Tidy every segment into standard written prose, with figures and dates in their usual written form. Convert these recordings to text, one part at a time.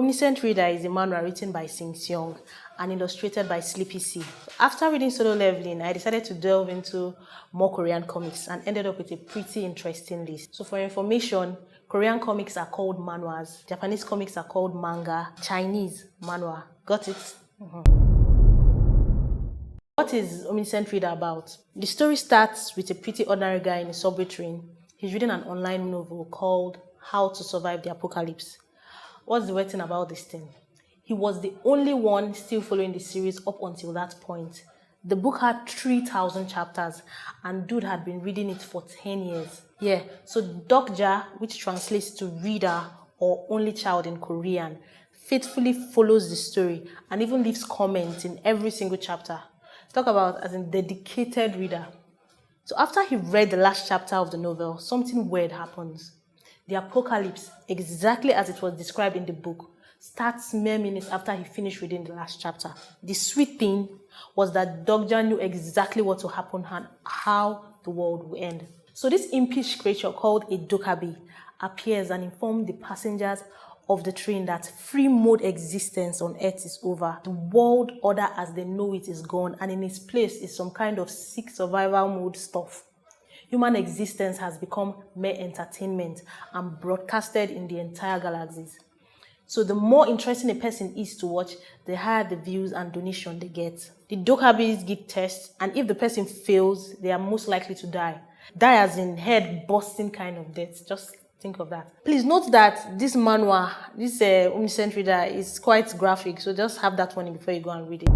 Omniscient Reader is a manual written by Sing-Seong and illustrated by Sleepy C. After reading Solo Leveling, I decided to delve into more Korean comics and ended up with a pretty interesting list. So for your information, Korean comics are called manhwas, Japanese comics are called manga, Chinese manhwa. Got it? What is Omniscient Reader about? The story starts with a pretty ordinary guy in a subway train. He's reading an online novel called How to Survive the Apocalypse. What's the weird thing about this thing? He was the only one still following the series up until that point. The book had 3,000 chapters and dude had been reading it for 10 years. Yeah, so Dokja, which translates to reader or only child in Korean, faithfully follows the story and even leaves comments in every single chapter. Talk about as a dedicated reader. So after he read the last chapter of the novel, something weird happens. The apocalypse, exactly as it was described in the book, starts mere minutes after he finished reading the last chapter. The sweet thing was that Dokja knew exactly what will happen and how the world will end. So this impish creature called a Dokabi appears and informs the passengers of the train that free mode existence on Earth is over. The world order as they know it is gone, and in its place is some kind of sick survival mode stuff. Human existence has become mere entertainment and broadcasted in the entire galaxies. So the more interesting a person is to watch, the higher the views and donation they get. The Dokabis give tests, and if the person fails, they are most likely to die. Die as in head busting kind of death. Just think of that. Please note that this manhwa, this Omniscient Reader, is quite graphic, so just have that one before you go and read it.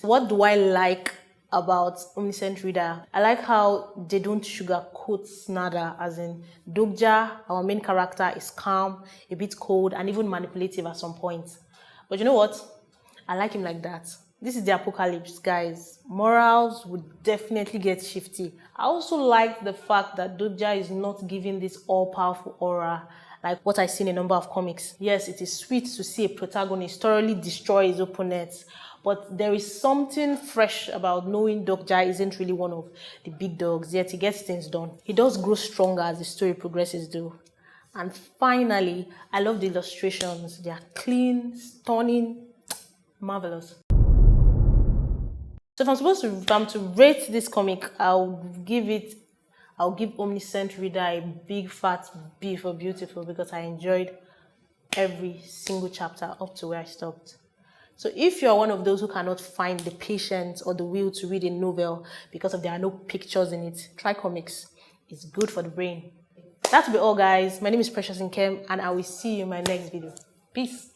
What do I like about Omniscient Reader? I like how they don't sugarcoat nada, as in Dokja, our main character, is calm, a bit cold, and even manipulative at some point. But you know what? I like him like that. This is the apocalypse, guys. Morals would definitely get shifty. I also like the fact that Dokja is not giving this all-powerful aura like what I see in a number of comics. Yes, it is sweet to see a protagonist thoroughly destroy his opponents, but there is something fresh about knowing Dokja isn't really one of the big dogs, yet he gets things done. He does grow stronger as the story progresses though. And finally, I love the illustrations. They are clean, stunning, marvelous. So if I'm to rate this comic, I'll give Omniscient Reader a big fat B for beautiful, because I enjoyed every single chapter up to where I stopped. So if you're one of those who cannot find the patience or the will to read a novel because there are no pictures in it, try comics. It's good for the brain. That'll be all, guys. My name is Precious Nkem, and I will see you in my next video. Peace.